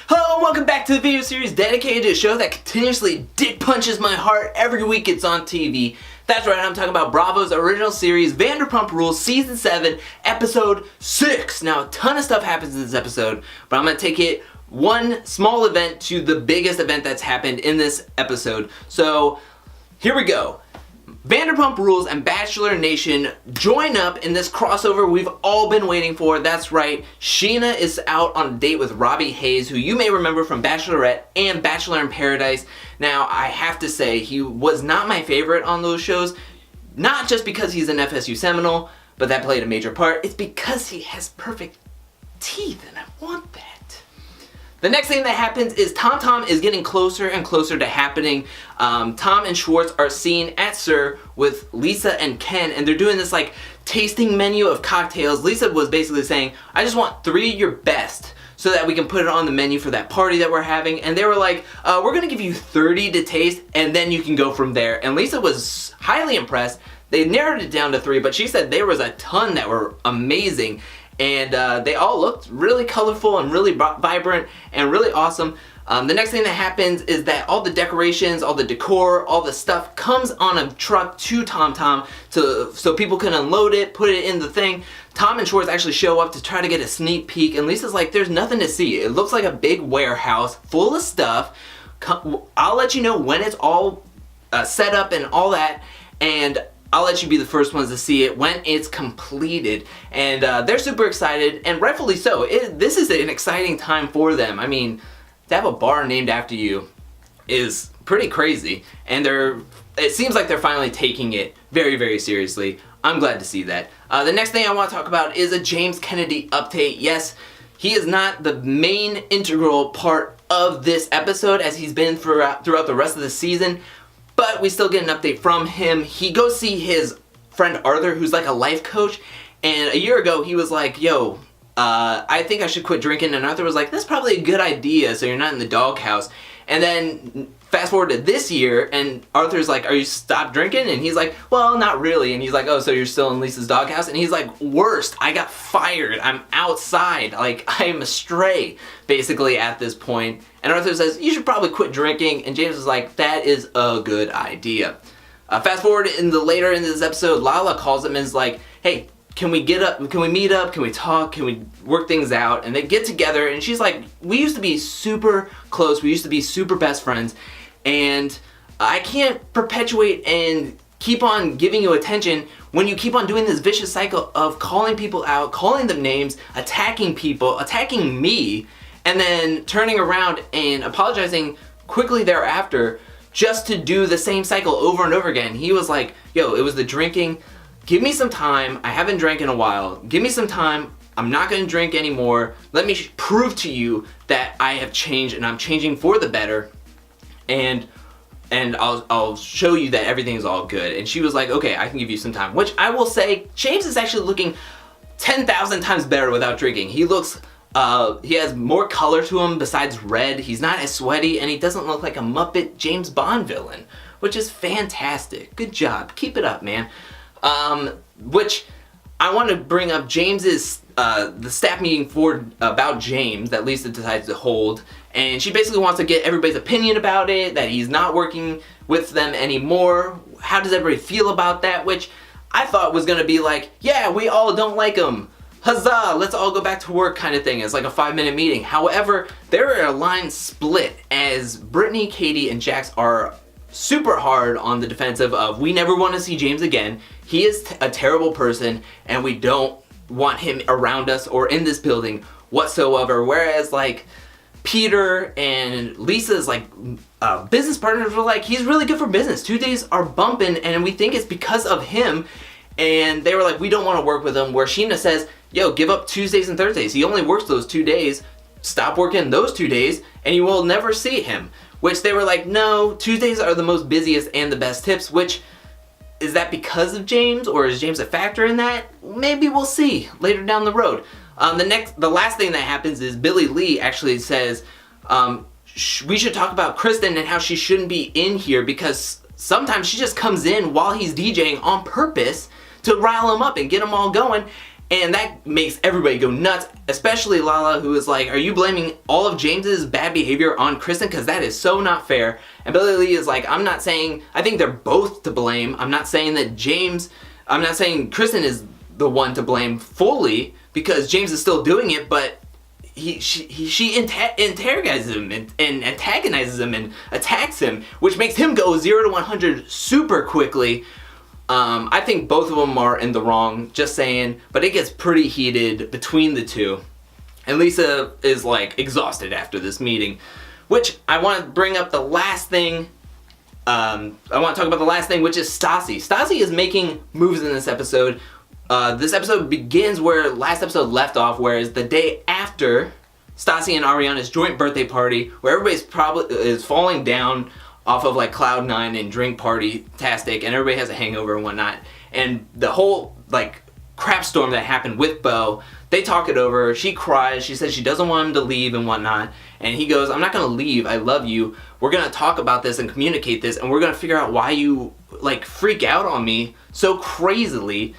Hello and welcome back to the video series dedicated to a show that continuously dick punches my heart every week it's on TV. That's right, I'm talking about Bravo's original series, Vanderpump Rules Season 7, Episode 6. Now, a ton of stuff happens in this episode, but I'm going to take it one small event to the biggest event that's happened in this episode. So, here we go. Vanderpump Rules and Bachelor Nation join up in this crossover we've all been waiting for. That's right, Scheana is out on a date with Robbie Hayes, who you may remember from Bachelorette and Bachelor in Paradise. Now, I have to say, he was not my favorite on those shows, not just because he's an FSU Seminole, but that played a major part. It's because he has perfect teeth, and I want that. The next thing that happens is TomTom is getting closer and closer to happening. Tom and Schwartz are seen at SUR with Lisa and Ken, and they're doing this like tasting menu of cocktails. Lisa was basically saying, I just want 3 of your best so that we can put it on the menu for that party that we're having. And they were like, we're gonna give you 30 to taste and then you can go from there. And Lisa was highly impressed. They narrowed it down to 3, but she said there was a ton that were amazing. And they all looked really colorful and really vibrant and really awesome. The next thing that happens is that all the decorations, all the decor, all the stuff comes on a truck to TomTom so people can unload it, put it in the thing. Tom and Schwartz actually show up to try to get a sneak peek, and Lisa's like, there's nothing to see. It looks like a big warehouse full of stuff. I'll let you know when it's all set up and all that, and I'll let you be the first ones to see it when it's completed. And they're super excited, and rightfully so. This is an exciting time for them. I mean, to have a bar named after you is pretty crazy. And it seems like they're finally taking it very, very seriously. I'm glad to see that. The next thing I want to talk about is a Jame Kennedy update. Yes, he is not the main integral part of this episode as he's been throughout the rest of the season. But we still get an update from him. He goes see his friend Arthur, who's like a life coach, and a year ago he was like, yo, I think I should quit drinking, and Arthur was like, that's probably a good idea so you're not in the doghouse. And then fast forward to this year, and Arthur's like, are you stopped drinking? And he's like, well, not really. And he's like, oh, so you're still in Lisa's doghouse? And he's like, worst, I got fired. I'm outside. Like, I am astray, basically, at this point. And Arthur says, you should probably quit drinking. And James is like, that is a good idea. Fast forward later in this episode, Lala calls him and is like, hey, can we get up? Can we meet up? Can we talk? Can we work things out? And they get together, and she's like, we used to be super close. We used to be super best friends. And I can't perpetuate and keep on giving you attention when you keep on doing this vicious cycle of calling people out, calling them names, attacking people, attacking me, and then turning around and apologizing quickly thereafter just to do the same cycle over and over again. He was like, yo, it was the drinking. Give me some time. I haven't drank in a while. Give me some time. I'm not going to drink anymore. Let me prove to you that I have changed and I'm changing for the better. And I'll show you that everything is all good. And she was like, okay, I can give you some time. Which I will say, James is actually looking 10,000 times better without drinking. He looks, he has more color to him besides red. He's not as sweaty, and he doesn't look like a Muppet James Bond villain, which is fantastic. Good job. Keep it up, man. Which I want to bring up James's the staff meeting about James that Lisa decides to hold, and she basically wants to get everybody's opinion about it, that he's not working with them anymore. How does everybody feel about that? Which I thought was gonna be like, yeah, we all don't like him. Huzzah, let's all go back to work kind of thing. It's like a 5-minute meeting. However, there are a line split as Brittany, Katie, and Jax are super hard on the defensive of, we never want to see James again. He is a terrible person, and we don't want him around us or in this building whatsoever. Whereas like Peter and Lisa's like business partners were like, he's really good for business. Tuesdays are bumping, and we think it's because of him. And they were like, we don't want to work with him. Where Scheana says, yo, give up Tuesdays and Thursdays. He only works those 2 days. Stop working those 2 days, and you will never see him. Which they were like, no, Tuesdays are the most busiest and the best tips. Which, is that because of James, or is James a factor in that? Maybe we'll see later down the road. The last thing that happens is Billy Lee actually says, we should talk about Kristen and how she shouldn't be in here because sometimes she just comes in while he's DJing on purpose to rile him up and get him all going. And that makes everybody go nuts, especially Lala, who is like, are you blaming all of James's bad behavior on Kristen? Because that is so not fair. And Billy Lee is like, I'm not saying, I think they're both to blame. I'm not saying Kristen is the one to blame fully, because James is still doing it, but she interrogates him and antagonizes him and attacks him, which makes him go 0 to 100 super quickly. I think both of them are in the wrong, just saying, but it gets pretty heated between the two. And Lisa is like exhausted after this meeting, which I want to bring up the last thing. I want to talk about the last thing, which is Stassi. Stassi is making moves in this episode. This episode begins where last episode left off, whereas the day after Stassi and Ariana's joint birthday party, where everybody's probably is falling down off of like cloud nine and drink party-tastic, and everybody has a hangover and whatnot, and the whole like crap storm that happened with Beau, they talk it over. She cries, she says she doesn't want him to leave and whatnot, and he goes, I'm not gonna leave, I love you, we're gonna talk about this and communicate this, and we're gonna figure out why you like freak out on me so crazily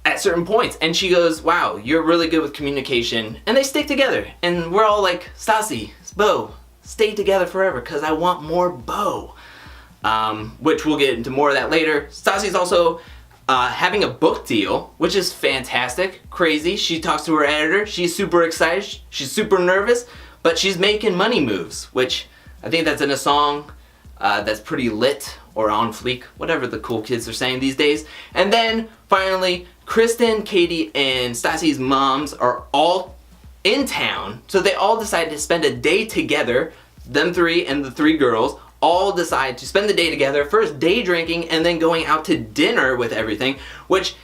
at certain points. And she goes, wow, you're really good with communication, and they stick together, and we're all like, Stassi, Beau, stay together forever, because I want more Beau. Which we'll get into more of that later. Stassi's also having a book deal, which is fantastic, crazy. She talks to her editor, she's super excited, she's super nervous, but she's making money moves, which I think that's in a song that's pretty lit or on fleek, whatever the cool kids are saying these days. And then finally, Kristen, Katie, and Stassi's moms are all in town, so they all decide to spend a day together. Them three and the three girls all decide to spend the day together, first day drinking and then going out to dinner with everything, which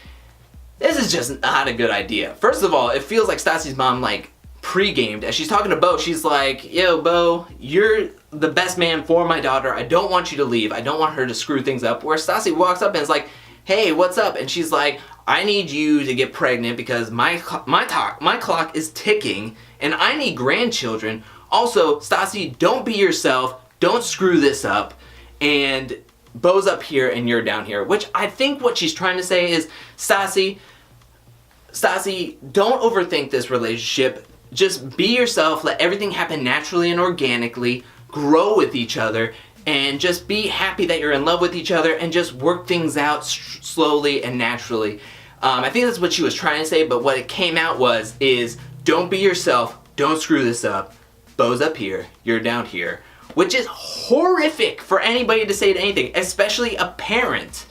this is just not a good idea. First of all, it feels like Stassi's mom like pre-gamed. As she's talking to Beau, she's like, yo Beau, you're the best man for my daughter, I don't want you to leave, I don't want her to screw things up. Where Stassi walks up and is like, hey, what's up? And she's like, I need you to get pregnant because my clock is ticking and I need grandchildren. Also, Stassi, don't be yourself, don't screw this up, and Beau's up here and you're down here. Which I think what she's trying to say is, Stassi, don't overthink this relationship. Just be yourself, let everything happen naturally and organically, grow with each other, and just be happy that you're in love with each other and just work things out slowly and naturally. I think that's what she was trying to say, but what it came out is don't be yourself, don't screw this up, Beau's up here, you're down here. Which is horrific for anybody to say to anything, especially a parent.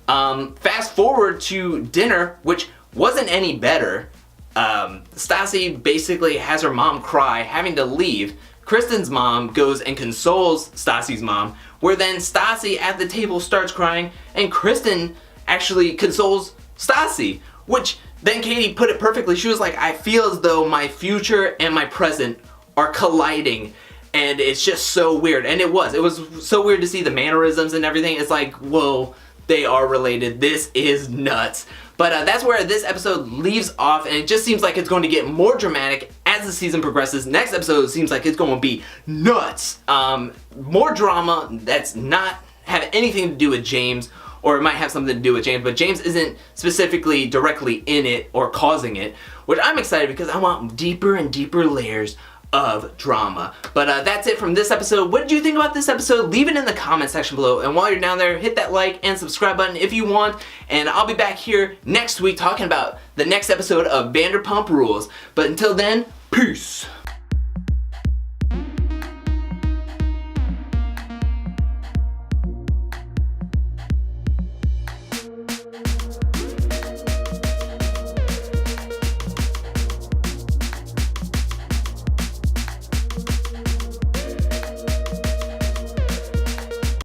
Fast forward to dinner, which wasn't any better. Stassi basically has her mom cry, having to leave. Kristen's mom goes and consoles Stassi's mom, where then Stassi at the table starts crying, and Kristen actually consoles Stassi, which then Katie put it perfectly. She was like, I feel as though my future and my present are colliding, and it's just so weird. And it was so weird to see the mannerisms and everything. It's like, whoa, they are related. This is nuts. But that's where this episode leaves off, and it just seems like it's going to get more dramatic as the season progresses. Next episode seems like it's going to be nuts. More drama that's not have anything to do with James, or it might have something to do with James, but James isn't specifically directly in it or causing it, which I'm excited because I want deeper and deeper layers of drama. But that's it from this episode. What did you think about this episode? Leave it in the comment section below, and while you're down there, hit that like and subscribe button if you want, and I'll be back here next week talking about the next episode of Vanderpump Rules. But until then, peace!